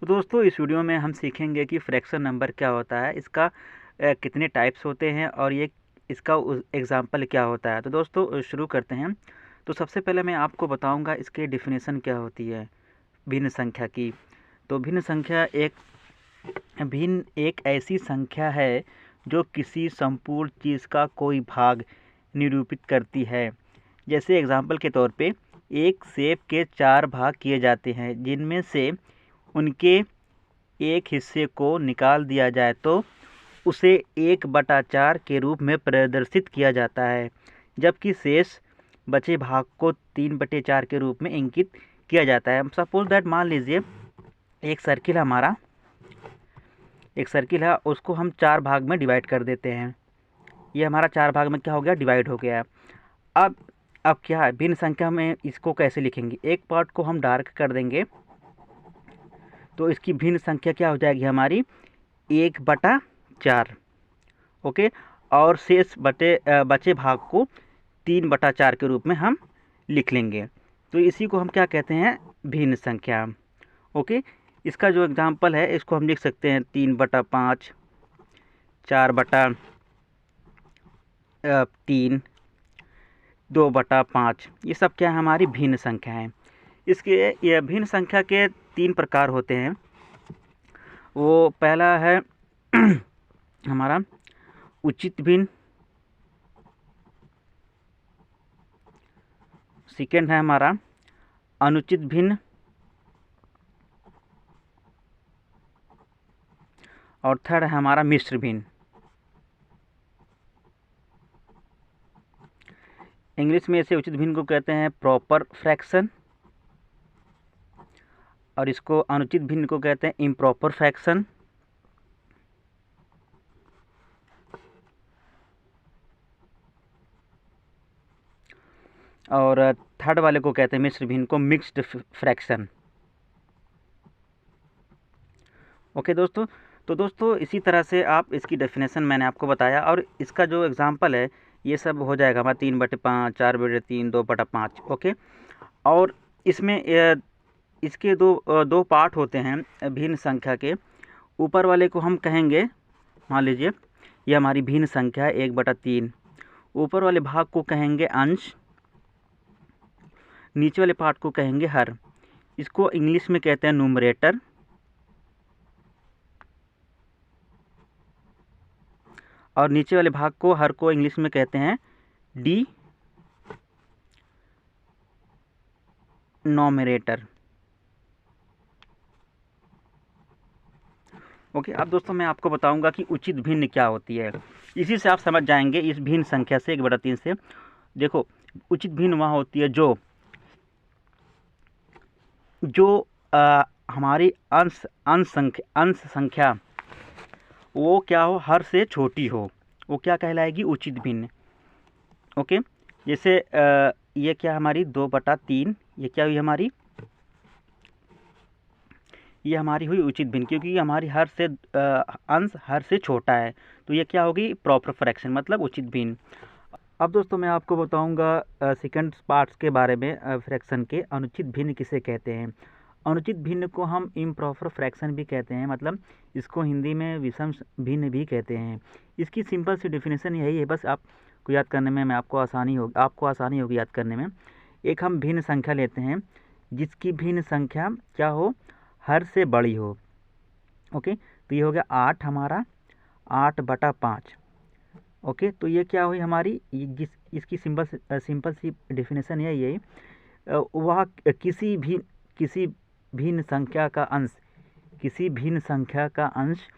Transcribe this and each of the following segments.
तो दोस्तों इस वीडियो में हम सीखेंगे कि फ्रैक्शन नंबर क्या होता है, इसका कितने टाइप्स होते हैं और ये इसका एग्जाम्पल क्या होता है। तो दोस्तों शुरू करते हैं। तो सबसे पहले मैं आपको बताऊंगा इसकी डेफिनेशन क्या होती है भिन्न संख्या की। तो भिन्न एक ऐसी संख्या है जो किसी संपूर्ण चीज़ का कोई भाग निरूपित करती है। जैसे एग्जाम्पल के तौर पे एक सेब के 4 भाग किए जाते हैं, जिनमें से उनके एक हिस्से को निकाल दिया जाए तो उसे 1/4 के रूप में प्रदर्शित किया जाता है, जबकि शेष बचे भाग को 3/4 के रूप में इंगित किया जाता है। सपोज दैट मान लीजिए एक सर्किल है, उसको हम 4 भाग में डिवाइड कर देते हैं। ये हमारा 4 भाग में क्या हो गया, डिवाइड हो गया है। अब अब क्या है, भिन्न संख्या में इसको कैसे लिखेंगे। एक पार्ट को हम डार्क कर देंगे तो इसकी भिन्न संख्या क्या हो जाएगी हमारी 1/4। ओके, और शेष बचे भाग को 3/4 के रूप में हम लिख लेंगे। तो इसी को हम क्या कहते हैं, भिन्न संख्या। ओके, इसका जो एग्जाम्पल है इसको हम लिख सकते हैं 3/5, 4/3, 2/5। ये सब क्या है, हमारी भिन्न संख्या है। इसके ये भिन्न संख्या के 3 प्रकार होते हैं। वो पहला है हमारा उचित भिन्न, सेकेंड है हमारा अनुचित भिन्न, और थर्ड है हमारा मिश्र भिन्न। इंग्लिश में इसे उचित भिन्न को कहते हैं प्रॉपर फ्रैक्शन, और इसको अनुचित भिन्न को कहते हैं इम्प्रॉपर फ्रैक्शन। और थर्ड वाले को कहते हैं मिश्र भिन्न को मिक्स्ड फ्रैक्शन। ओके दोस्तों, तो दोस्तों इसी तरह से आप इसकी डेफिनेशन मैंने आपको बताया, और इसका जो एग्जांपल है ये सब हो जाएगा हमारा 3/5, 4/3, 2/5। ओके, और इसमें इसके दो पार्ट होते हैं भिन्न संख्या के। ऊपर वाले को हम कहेंगे, मान लीजिए ये हमारी भिन्न संख्या है 1/3। ऊपर वाले भाग को कहेंगे अंश, नीचे वाले पार्ट को कहेंगे हर। इसको इंग्लिश में कहते हैं न्यूमरेटर, और नीचे वाले भाग को हर को इंग्लिश में कहते हैं डिनोमिनेटर। ओके, अब दोस्तों मैं आपको बताऊंगा कि उचित भिन्न क्या होती है। इसी से आप समझ जाएंगे इस भिन्न संख्या से 1/3 से। देखो, उचित भिन्न वहाँ होती है जो हमारी अंश संख्या वो क्या हो, हर से छोटी हो, वो क्या कहलाएगी, उचित भिन्न। ओके, जैसे ये क्या हमारी 2/3, ये क्या हुई हमारी, ये हमारी हुई उचित भिन्न, क्योंकि ये हमारी अंश हर से छोटा है, तो ये क्या होगी, प्रॉपर फ्रैक्शन, मतलब उचित भिन्न। अब दोस्तों मैं आपको बताऊंगा सेकंड पार्ट्स के बारे में फ्रैक्शन के। अनुचित भिन्न किसे कहते हैं। अनुचित भिन्न को हम इम्प्रॉपर फ्रैक्शन भी कहते हैं, मतलब इसको हिंदी में विषम भिन्न भी कहते हैं। इसकी सिंपल सी डेफिनेशन यही है, बस आपको याद करने में आपको आसानी होगी याद करने में। एक हम भिन्न संख्या लेते हैं जिसकी भिन्न संख्या क्या हो, हर से बड़ी हो। ओके, तो ये हो गया 8, हमारा 8/5। ओके, तो ये क्या हुई हमारी, इसकी सिंपल सी डेफिनेशन है यही। वह किसी भिन्न संख्या का अंश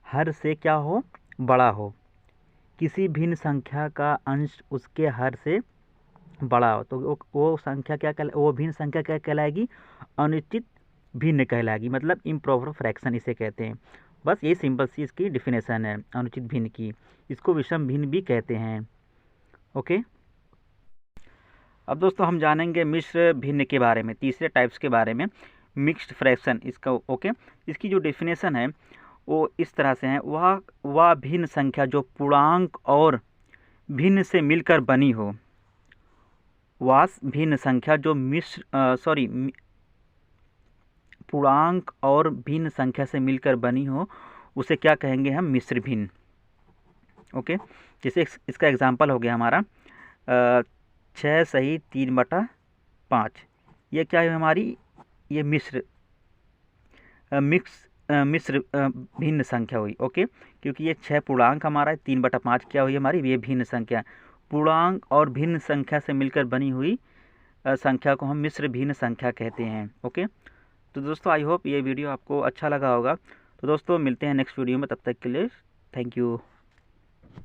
हर से क्या हो, बड़ा हो। किसी भिन्न संख्या का अंश उसके हर से बड़ा हो, तो वो भिन्न संख्या क्या कहलाएगी, अनुचित भिन्न कहलाएगी, मतलब इम्प्रॉपर फ्रैक्शन इसे कहते हैं। बस ये सिंपल सी इसकी डिफिनेशन है अनुचित भिन्न की। इसको विषम भिन्न भी कहते हैं। ओके, अब दोस्तों हम जानेंगे मिश्र भिन्न के बारे में, तीसरे टाइप्स के बारे में, मिक्स्ड फ्रैक्शन इसका। ओके, इसकी जो डेफिनेशन है वो इस तरह से है, वह भिन्न संख्या जो पूर्णांक और भिन्न से मिलकर बनी हो। वह भिन्न संख्या जो पूर्णांक और भिन्न संख्या से मिलकर बनी हो उसे क्या कहेंगे हम, मिश्र भिन्न। ओके, जैसे इसका एग्जांपल हो गया हमारा 6 सही 3/5, ये क्या है हमारी, ये मिश्र भिन्न संख्या हुई। ओके, क्योंकि ये 6 पूर्णांक हमारा है, 3/5 क्या हुई हमारी, ये भिन्न संख्या। पूर्णांक और भिन्न संख्या से मिलकर बनी हुई संख्या को हम मिश्र भिन्न संख्या कहते हैं। ओके, तो दोस्तों आई होप ये वीडियो आपको अच्छा लगा होगा। तो दोस्तों मिलते हैं नेक्स्ट वीडियो में, तब तक के लिए थैंक यू।